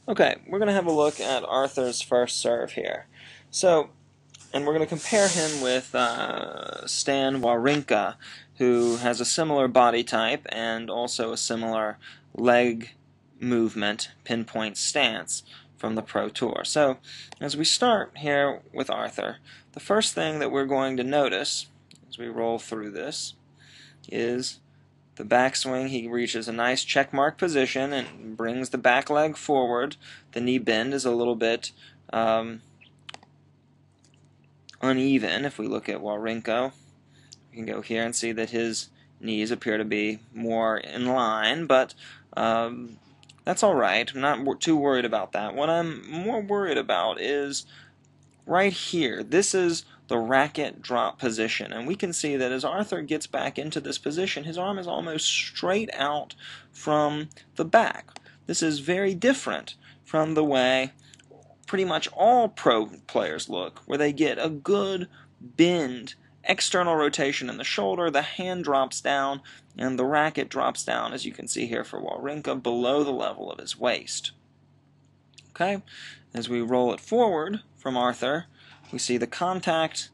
Okay, we're going to have a look at Arthur's first serve here. And we're going to compare him with Stan Wawrinka, who has a similar body type and also a similar leg movement, pinpoint stance from the Pro Tour. So, as we start here with Arthur, the first thing that we're going to notice as we roll through this is the backswing. He reaches a nice check mark position and brings the back leg forward. The knee bend is a little bit uneven. If we look at Wawrinka, we can go here and see that his knees appear to be more in line, but that's all right. I'm not too worried about that. What I'm more worried about is right here. This is the racket drop position, and we can see that as Arthur gets back into this position, his arm is almost straight out from the back. This is very different from the way pretty much all pro players look, where they get a good bend, external rotation in the shoulder, the hand drops down, and the racket drops down, as you can see here for Wawrinka, below the level of his waist. Okay, as we roll it forward from Arthur, we see the contact.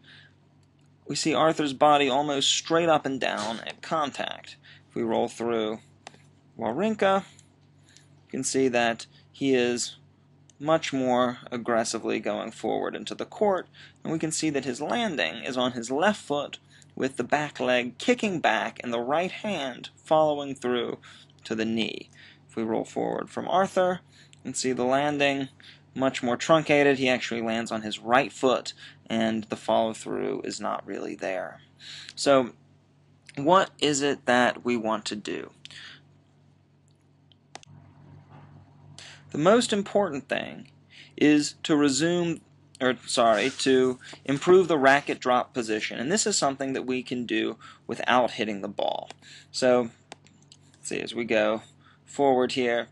We see Arthur's body almost straight up and down at contact. If we roll through Wawrinka, you can see that he is much more aggressively going forward into the court, and we can see that his landing is on his left foot with the back leg kicking back and the right hand following through to the knee. If we roll forward from Arthur, and see the landing much more truncated. He actually lands on his right foot, and the follow-through is not really there. So what is it that we want to do? The most important thing is to to improve the racket drop position, and this is something that we can do without hitting the ball. So let's see, as we go forward here,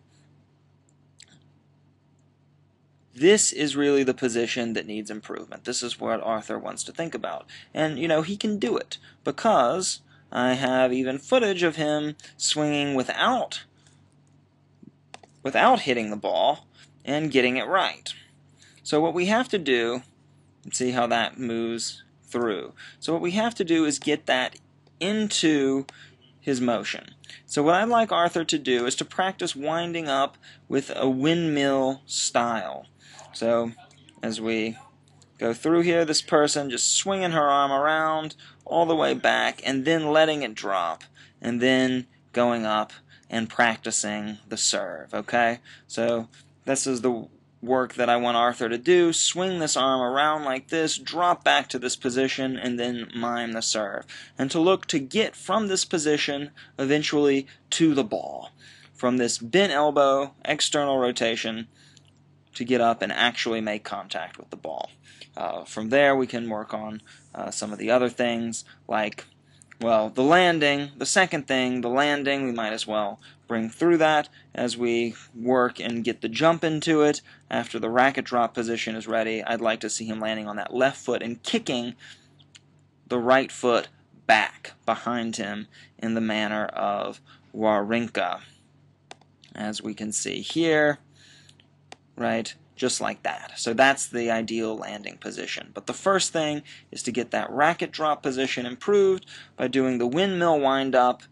this is really the position that needs improvement. This is what Arthur wants to think about. And, you know, he can do it because I have even footage of him swinging without hitting the ball and getting it right. So what we have to do, let's see how that moves through. So what we have to do is get that into his motion. So what I'd like Arthur to do is to practice winding up with a windmill style. So as we go through here, this person just swinging her arm around all the way back and then letting it drop and then going up and practicing the serve, okay? So this is the work that I want Arthur to do. Swing this arm around like this, drop back to this position, and then mime the serve. And to look to get from this position eventually to the ball. From this bent elbow, external rotation, to get up and actually make contact with the ball. From there we can work on some of the other things like, well, the landing. The second thing, the landing, we might as well bring through that as we work and get the jump into it. After the racket drop position is ready, I'd like to see him landing on that left foot and kicking the right foot back behind him in the manner of Wawrinka, as we can see here. Right, just like that. So that's the ideal landing position. But the first thing is to get that racket drop position improved by doing the windmill wind-up,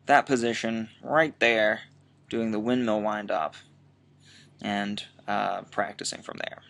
that position right there, doing the windmill wind-up, and practicing from there.